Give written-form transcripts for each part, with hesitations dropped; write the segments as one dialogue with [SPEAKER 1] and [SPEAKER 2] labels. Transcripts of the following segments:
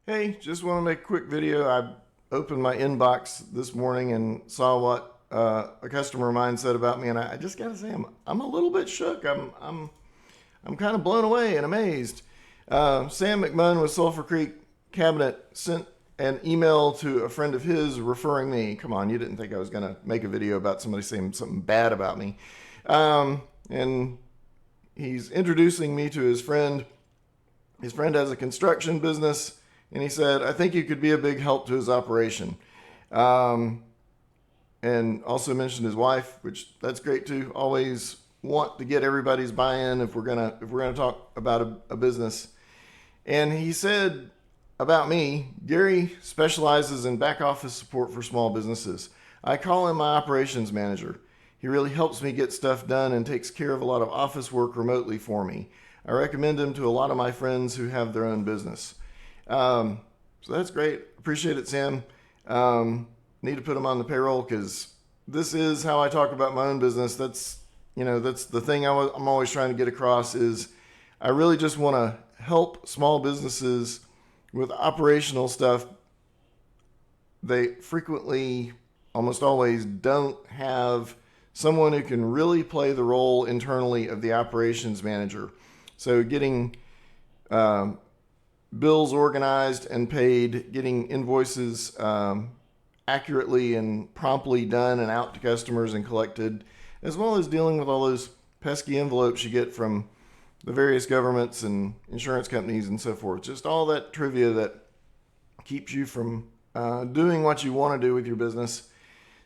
[SPEAKER 1] Hey, just want to make a quick video. I opened my inbox this morning and saw what a customer of mine said about me, and I just gotta say, I'm a little bit shook. I'm kind of blown away and amazed. Sam McMunn with Sulphur Creek Cabinet sent an email to a friend of his referring me. Come on, you didn't think I was gonna make a video about somebody saying something bad about me, and he's introducing me to his friend. His friend has a construction business, and he said, I think you could be a big help to his operation. Um, and also mentioned his wife, which that's great too. Always want to get everybody's buy-in if we're gonna talk about a business. And he said about me, Gary specializes in back office support for small businesses. I call him my operations manager. He really helps me get stuff done and takes care of a lot of office work remotely for me. I recommend him to a lot of my friends who have their own business. So that's great. Appreciate it, Sam. Need to put him on the payroll because this is how I talk about my own business. That's the thing I'm always trying to get across is I really just want to help small businesses with operational stuff. They frequently, almost always, don't have someone who can really play the role internally of the operations manager. So getting bills organized and paid, getting invoices accurately and promptly done and out to customers and collected, as well as dealing with all those pesky envelopes you get from the various governments and insurance companies and so forth. Just all that trivia that keeps you from doing what you want to do with your business.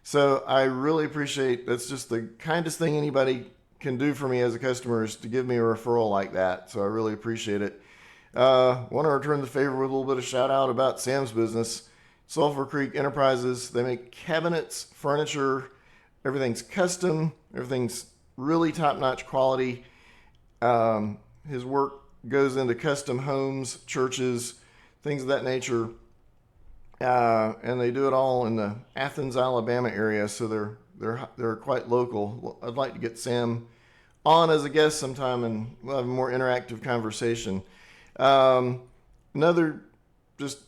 [SPEAKER 1] So I really appreciate that's just the kindest thing anybody can do for me as a customer is to give me a referral like that. So I really appreciate it. Want to return the favor with a little bit of shout out about Sam's business, Sulphur Creek Enterprises. They make cabinets, furniture, everything's custom, everything's really top notch quality. His work goes into custom homes, churches, things of that nature. And they do it all in the Athens, Alabama area, so they're quite local. I'd like to get Sam on as a guest sometime, and we'll have a more interactive conversation. Another just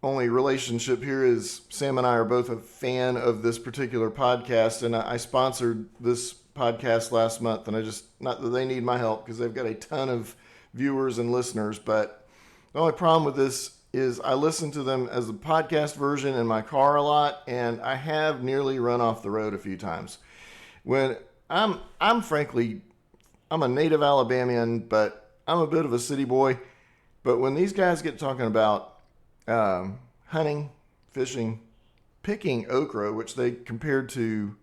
[SPEAKER 1] only relationship here is Sam and I are both a fan of this particular podcast, and I sponsored this podcast last month, and not that they need my help because they've got a ton of viewers and listeners, but the only problem with this is I listen to them as a podcast version in my car a lot, and I have nearly run off the road a few times. When I'm frankly, I'm a native Alabamian, but I'm a bit of a city boy. But when these guys get talking about hunting, fishing, picking okra, which they compared to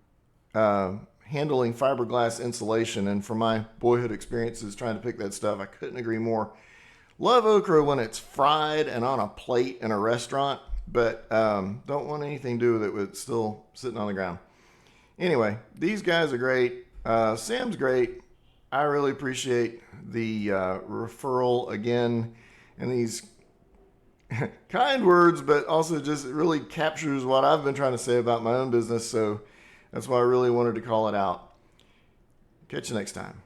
[SPEAKER 1] handling fiberglass insulation, and from my boyhood experiences trying to pick that stuff, I couldn't agree more. Love okra when it's fried and on a plate in a restaurant, but don't want anything to do with it with still sitting on the ground. Anyway, these guys are great. Sam's great. I really appreciate the referral again and these kind words, but also just it really captures what I've been trying to say about my own business. So that's why I really wanted to call it out. Catch you next time.